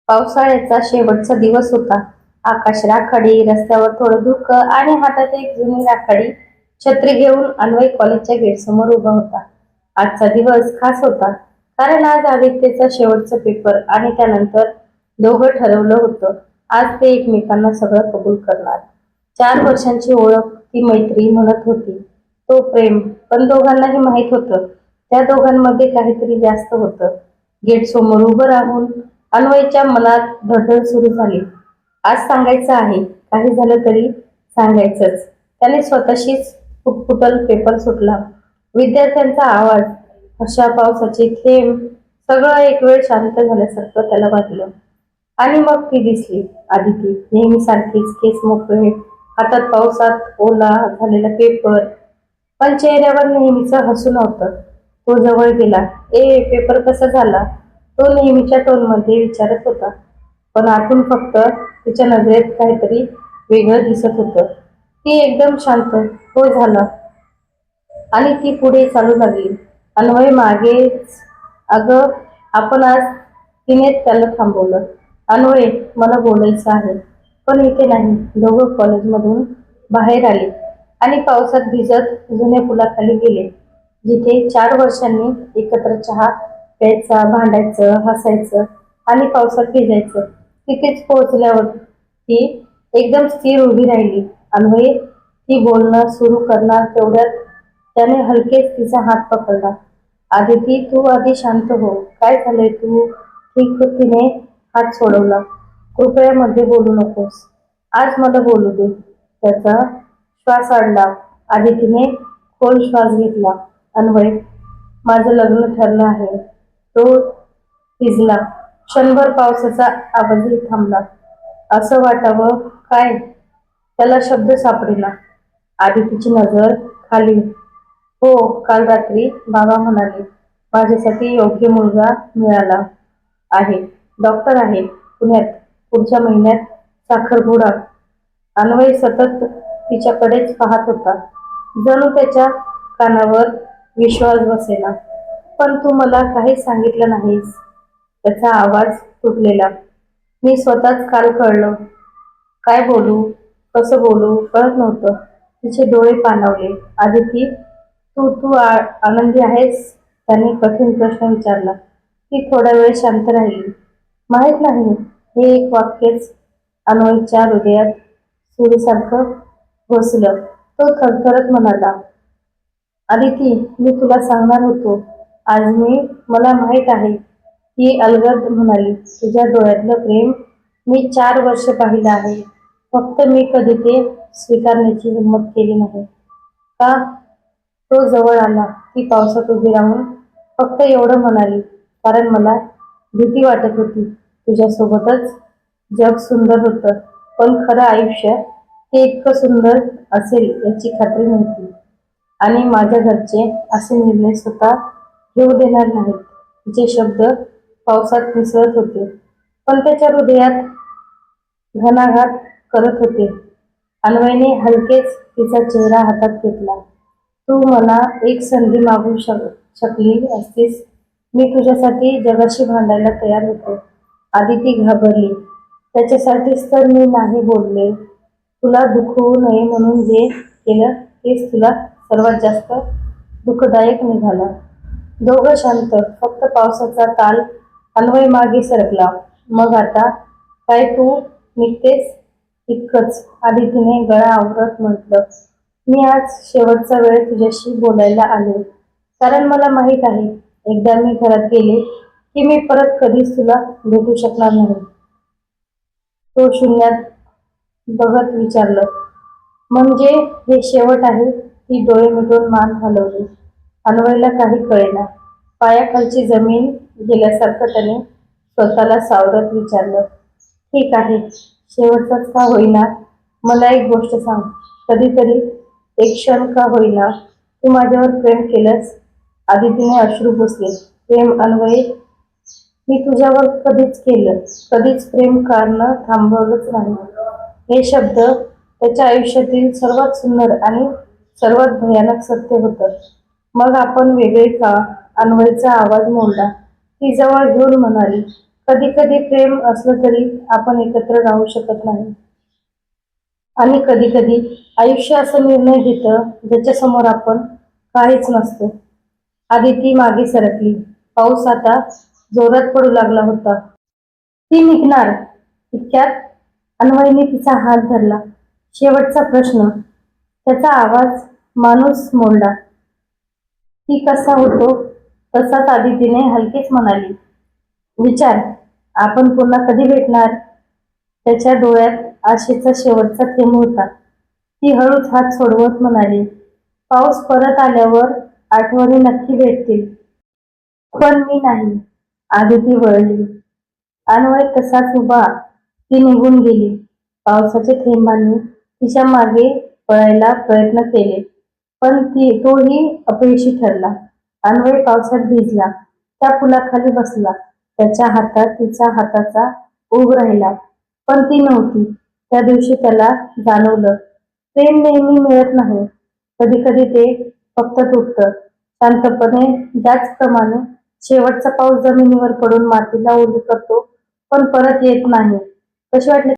पावसाळ्याचा शेवटचा दिवस होता. आकाश राखाडी, रस्त्यावर थोडं धुकं आणि हातात एक जुनी राखाडी छत्री घेऊन अन्वय कॉलेजच्या गेटसमोर उभा होता. आजचा दिवस खास होता, कारण आज आदित्यचा शेवटचा पेपर आणि त्यानंतर दोघं ठरवलं होतं, आज ते एकमेकांना सगळं कबूल करणार. 4 वर्षांची ओळख, ती मैत्री म्हणत होती, तो प्रेम. पण दोघांनाही माहीत होतं, त्या दोघांमध्ये काहीतरी जास्त होतं. गेट समोर उभं राहून अन्वयच्या मनात धडधड सुरू झाली. आज सांगायचं आहे, काही झालं तरी सांगायचंच. त्याने स्वतःशीच फुटफुटल. पेपर सुटला. विद्यार्थ्यांचा आवाज, अशा पावसाचे थेंब, सगळं एक वेळ शांत झाल्यासारखं त्याला वाटलं. आणि मग ती दिसली, आदिती. नेहमी सारखीच, केस मोकळे, हातात पावसात ओला झालेला पेपर, पण चेहऱ्यावर नेहमीचं हसू नव्हतं. तो जवळ गेला. पेपर कसा झाला? तो नेहमीच्या टोनमध्ये विचारत होता, पण आतून फक्त तिच्या नजरेत काहीतरी वेगळं दिसत होतं. ती एकदम शांत, हो झाला. आणि ती पुढे चालू लागली. अन्वय मागेच. अगं, आपण आज. तिने त्याला थांबवलं. अन्वय, मला बोलायचं आहे, पण इथे नाही. दोघं कॉलेजमधून बाहेर आले आणि पावसात भिजत जुन्या पुलाखाली गेले, जिथे 4 वर्षांनी एकत्र चहा प्यायचा, भांडायचं, हसायचं आणि पावसात भिजायचं. तिथेच पोहोचल्यावर ती एकदम स्थिर उभी राहिली. अन्वय, ती बोलणं सुरू करणार तेवढ्यात त्याने हलकेच तिचा हात पकडला. आदिती, तू आधी शांत हो. काय झालंय? तू ठीक हो? तिने हात सोडवला. कृपया मध्ये बोलू नकोस. आज मला बोलू दे. त्याचा श्वास अडला. आदितीने खोल श्वास घेतला. अन्वय, माझं लग्न ठरलं आहे. तो थिजला. क्षणभर पावसाचा आवाजही थांबला. असं वाटावं काय? त्याला शब्द सापडेना. आदितीची नजर खाली. हो, काल रात्री बाबा म्हणाले माझ्यासाठी योग्य मुलगा मिळाला आहे. डॉक्टर आहे पुण्यात. पुढच्या महिन्यात साखरपुडा. अन्वय सतत तिच्याकडेच पाहत होता, जणू त्याच्या कानावर विश्वास बसेना. पण तू मला काहीच सांगितलं नाहीस. त्याचा आवाज तुटलेला. मी स्वतःच काल कळलं. काय बोलू, कसं बोलू कळत नव्हतं. तिचे डोळे पाणावले. आदिती, तू तू आनंदी आहेस? त्याने कठीण प्रश्न विचारला. ती थोडा वेळ शांत राहिली. माहीत नाही. हे एक वाक्यच अन्वयच्या हृदयात सुरीसारखं घोसलं. तो थरथरत म्हणाला, आदिती, मी तुला सांगणार होतो आज. मला माहीत आहे. ती अलगद म्हणाली, तुझ्या डोळ्यातलं प्रेम मी 4 वर्ष पाहिलं आहे. फक्त मी कधी ते स्वीकारण्याची हिंमत केली नाही. का? तो जवळ आला. ती पावसात उभी राहून फक्त एवढं म्हणाली, कारण मला भीती वाटत होती. तुझ्यासोबतच जग सुंदर होतं, पण खरं आयुष्य ते इतकं सुंदर असेल याची खात्री नव्हती. आणि माझ्या घरचे असे निर्णय स्वतः घेऊ देणार नाहीत. तिचे शब्द पावसात मिसळत होते, पण त्याच्या हृदयात घणाघात करत होते. अन्वयने हलकेच तिचा चेहरा हातात घेतला. तू मला एक संधी मागू शकली असतीस. मी तुझ्यासाठी जगाशी भांडायला तयार होते. आदिती घाबरली. त्याच्यासाठीच तर मी नाही बोलले. तुला दुखवू नये म्हणून जे केलं तेच तुला सर्वात जास्त दुःखदायक निघालं. दोघं शांत, फक्त पावसाचा ताल. अन्वय मागे सरकला. मग आता काय, तू निघतेस? इतकंच. आदितीने गळा आवरत म्हटलं, मी आज शेवटचा वेळ तुझ्याशी बोलायला आले, कारण मला माहीत आहे एकदा मी घरात गेले की मी परत कधीच तुला भेटू शकणार नाही. तो शून्यात बघत विचारलं, म्हणजे हे शेवट आहे? ती डोळे मिटून मान हलवली. अन्वयला काही कळेना. पायाखालची जमीन गेल्यासारखं त्याने स्वतःला सावरत विचारलं, ठीक आहे, शेवटचाच का होईना. मला एक गोष्ट सांग, कधीतरी एक क्षण का होईना तू माझ्यावर प्रेम केलंस? आदितीने अश्रू पुसले. प्रेम अन्वय? मी तुझ्यावर कधीच केलं, कधीच प्रेम करणं थांबवलंच नाही. हे शब्द त्याच्या आयुष्यातील सर्वात सुंदर आणि सर्वात भयानक सत्य होतं. मग आपण वेगळे का? अन्वयचा आवाज मोडला. ती जवळ घेऊन म्हणाली, कधी कधी प्रेम असलं तरी आपण एकत्र राहू शकत नाही. आणि कधी कधी आयुष्य असं निर्णय घेतं ज्याच्या समोर आपण काहीच नसतो. आदिती मागे सरकली. पाऊस आता जोरात पडू लागला होता. ती निघणार इतक्यात अन्वयने तिचा हात धरला. शेवटचा प्रश्न. त्याचा आवाज माणूस मोडला. ती कसा होतो तसाच आदितीने हलकेच म्हणाली. विचार, आपण पुन्हा कधी भेटणार? त्याच्या डोळ्यात आशेचा शेवटचा थेंब होता. ती हळूच हात सोडवत म्हणाली, पाऊस परत आल्यावर आठवणी नक्की भेटतील. पण मी नाही. आदिती वळली. अन्वय तसाच उभा. ती निघून गेली. पावसाच्या थेंबांनी तिच्या मागे पळायला प्रयत्न केले, पण तोही अपयशी ठरला. अन्वय पावसात भिजला. त्या फुलाखाली बसला. त्याच्या हातात तिच्या हाताचा ऊब राहिला, पण ती नव्हती. त्या दिवशी त्याला जाणवलं, प्रेम नेहमी मिळत नाही. कधी कधी ते फक्त तुटतं शांतपणे, त्याचप्रमाणे शेवटचा पाऊस जमिनीवर पडून मातीला ओली करतो, पण परत येत नाही. कशी वाटली